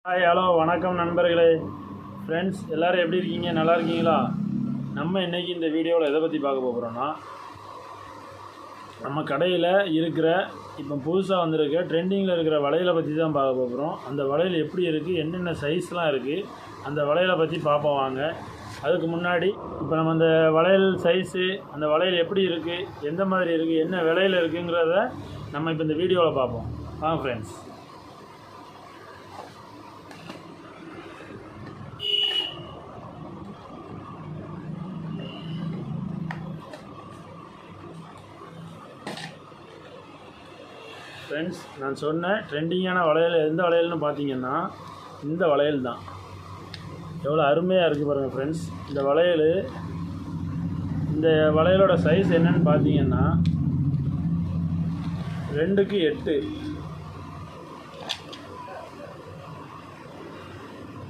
Hi hello வணக்கம் நண்பர்களே. Friends எல்லோரும் எப்படி இருக்கீங்க? நல்லா இருக்கீங்களா? நம்ம இன்றைக்கி இந்த வீடியோவில் எதை பற்றி பார்க்க போகிறோன்னா, நம்ம கடையில் இருக்கிற இப்போ புதுசாக வந்திருக்க ட்ரெண்டிங்கில் இருக்கிற வளையலை பற்றி தான் பார்க்க போகிறோம். அந்த வளையல் எப்படி இருக்குது, என்னென்ன சைஸ்லாம் இருக்குது, அந்த வளையலை பற்றி பார்ப்போம் வாங்க. அதுக்கு முன்னாடி இப்போ நம்ம அந்த வளையல் சைஸு, அந்த வளையல் எப்படி இருக்குது, எந்த மாதிரி இருக்குது, என்ன விலையில் இருக்குங்கிறத நம்ம இப்போ இந்த வீடியோவில் பார்ப்போம் வாங்க ஃப்ரெண்ட்ஸ். ஃப்ரெண்ட்ஸ், நான் சொன்ன ட்ரெண்டிங்கான வளையல் எந்த வளையல்னு பார்த்தீங்கன்னா இந்த வளையல் தான். எவ்வளோ அருமையாக இருக்குது பாருங்கள் ஃப்ரெண்ட்ஸ். இந்த வளையலோட சைஸ் என்னன்னு பார்த்தீங்கன்னா 2:8.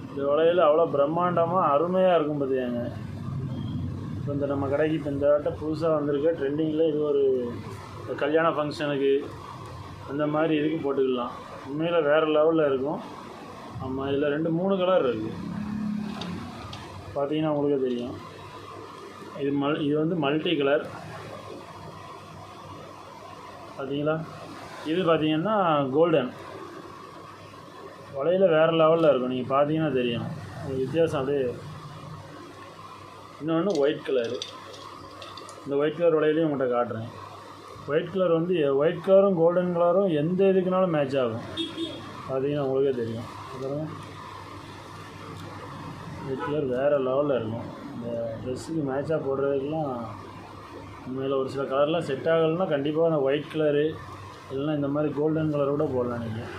இந்த வளையல் அவ்வளோ பிரம்மாண்டமாக அருமையாக இருக்கும் பார்த்தியாங்க. இப்போ இந்த நம்ம கடைக்கு இப்போ இந்த வாட்ட புதுசாக வந்திருக்க ட்ரெண்டிங்கில் இது ஒரு கல்யாண ஃபங்க்ஷனுக்கு அந்த மாதிரி இதுக்கு போட்டுக்கலாம். உண்மையில் வேறு லெவலில் இருக்கும். ஆமாம், இதில் 2-3 கலர் இருக்குது பார்த்தீங்கன்னா உங்களுக்கே தெரியும். இது வந்து மல்டி கலர் பார்த்தீங்களா. இது பார்த்தீங்கன்னா கோல்டன் வளையல் வேறு லெவலில் இருக்கும். நீங்கள் பார்த்தீங்கன்னா தெரியும் உங்களுக்கு வித்தியாசம். அப்படியே இன்னொன்று ஒயிட் கலரு. இந்த ஒயிட் கலர் வளையலையும் உங்கள்கிட்ட காட்டுறேன். ஒயிட் கலர் வந்து ஒயிட் கலரும் கோல்டன் கலரும் எந்த இதுக்குனாலும் மேட்ச் ஆகும். பார்த்தீங்கன்னா உங்களுக்கே தெரியும். அப்புறம் ஒயிட் கலர் வேறு லெவலில் இருக்கும். இந்த ட்ரெஸ்ஸுக்கு மேட்சாக போடுறதுக்கெலாம் உண்மையில் ஒரு சில கலர்லாம் செட் ஆகலைன்னா கண்டிப்பாக அந்த ஒயிட் கலரு இல்லைன்னா இந்த மாதிரி கோல்டன் கலரோட போடலாம். நீங்கள்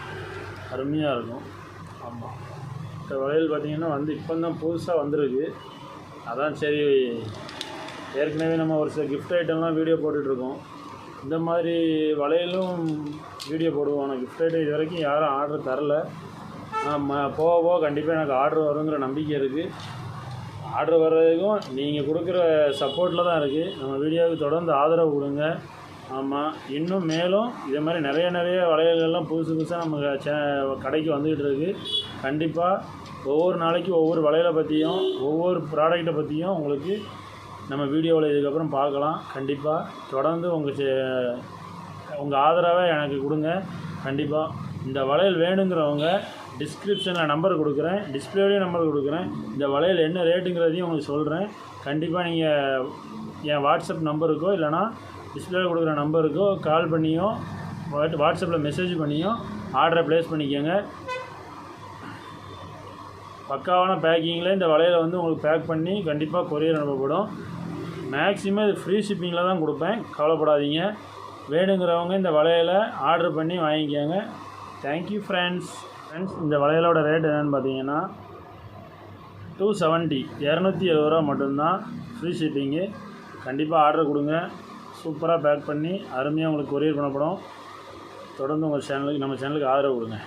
அருமையாக இருக்கும். ஆமாம், இந்த வளையல் பார்த்திங்கன்னா வந்து இப்போ தான் புதுசாக வந்திருக்கு. அதான் சரி, ஏற்கனவே நம்ம ஒரு சில கிஃப்ட் ஐட்டம்லாம் வீடியோ போட்டுட்ருக்கோம். இந்த மாதிரி வளையலும் வீடியோ போடுவோம். ஆனால் கிஃப்ட் ஐட்டம் இது வரைக்கும் யாரும் ஆர்டர் தரல. போக கண்டிப்பாக எனக்கு ஆர்டர் வருங்கிற நம்பிக்கை இருக்குது. ஆர்டர் வர்றதுக்கும் நீங்கள் கொடுக்குற சப்போர்ட்டில் தான் இருக்குது. நம்ம வீடியோவுக்கு தொடர்ந்து ஆதரவு கொடுங்க. ஆமாம், இன்னும் மேலும் இதே மாதிரி நிறைய வளையல்கள்லாம் புதுசாக நம்ம கடைக்கு வந்துக்கிட்டு இருக்குது. கண்டிப்பாக ஒவ்வொரு நாளைக்கு ஒவ்வொரு வளையலை பற்றியும் ஒவ்வொரு ப்ராடக்ட்டை பற்றியும் உங்களுக்கு நம்ம வீடியோவில் இதுக்கப்புறம் பார்க்கலாம். கண்டிப்பாக தொடர்ந்து உங்கள் ஆதரவை எனக்கு கொடுங்க. கண்டிப்பாக இந்த வளையல் வேணுங்கிறவங்க டிஸ்கிரிப்ஷனில் நம்பர் கொடுக்குறேன், டிஸ்பிளேலையும் நம்பர் கொடுக்குறேன். இந்த வளையல் என்ன ரேட்டுங்கிறதையும் உங்களுக்கு சொல்கிறேன். கண்டிப்பாக நீங்கள் என் வாட்ஸ்அப் நம்பருக்கோ இல்லைனா டிஸ்பிளேவில் கொடுக்குற நம்பருக்கோ கால் பண்ணியோ வாட்ஸ்அப்பில் மெசேஜ் பண்ணியோ ஆர்டரை ப்ளேஸ் பண்ணிக்கோங்க. பக்காவான பேக்கிங்கில் இந்த வளையலை வந்து உங்களுக்கு பேக் பண்ணி கண்டிப்பாக கொரியர் அனுப்பப்படும். மேக்ஸிமம் இது ஃப்ரீ ஷிப்பிங்கில் தான் கொடுப்பேன், கவலைப்படாதீங்க. வேணுங்கிறவங்க இந்த வளையலை ஆர்டர் பண்ணி வாங்கிக்கோங்க. Thank you friends. இந்த வளையலோட ரேட் என்னென்னு பார்த்தீங்கன்னா 270 270 மட்டும்தான், ஃப்ரீ ஷிப்பிங்கு. கண்டிப்பாக ஆர்டர் கொடுங்க. சூப்பராக பேக் பண்ணி அருமையாக உங்களுக்கு கொரியர் பண்ணப்படும். தொடர்ந்து நம்ம சேனலுக்கு ஆதரவு கொடுங்க.